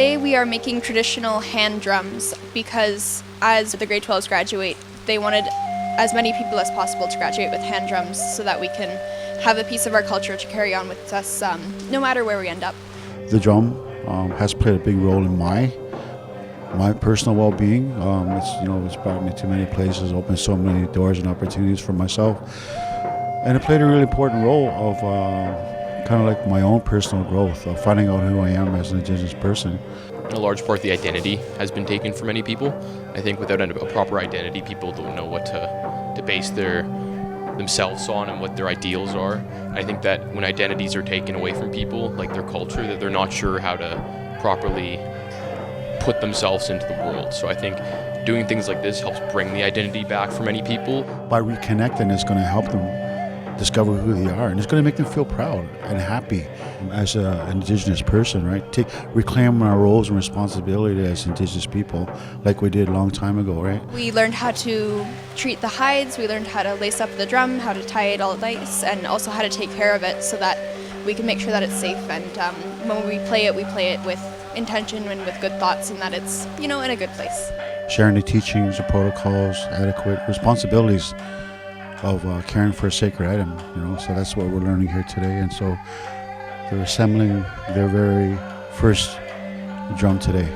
Today we are making traditional hand drums because as the grade 12s graduate, they wanted as many people as possible to graduate with hand drums so that we can have a piece of our culture to carry on with us no matter where we end up. The drum has played a big role in my personal well-being. It's brought me to many places, opened so many doors and opportunities for myself, and it played a really important role of kind of like my own personal growth, of finding out who I am as an Indigenous person. In a large part, the identity has been taken from many people. I think without a proper identity, people don't know what to base themselves on and what their ideals are. I think that when identities are taken away from people, like their culture, that they're not sure how to properly put themselves into the world. So I think doing things like this helps bring the identity back for many people. By reconnecting, it's going to help them discover who they are, and it's going to make them feel proud and happy as an Indigenous person, right? Reclaim our roles and responsibility as Indigenous people like we did a long time ago, right? We learned how to treat the hides, we learned how to lace up the drum, how to tie it all nice, and also how to take care of it so that we can make sure that it's safe, and when we play it with intention and with good thoughts, and that it's, in a good place. Sharing the teachings, the protocols, adequate responsibilities of caring for a sacred item, so that's what we're learning here today. And so they're assembling their very first drum today.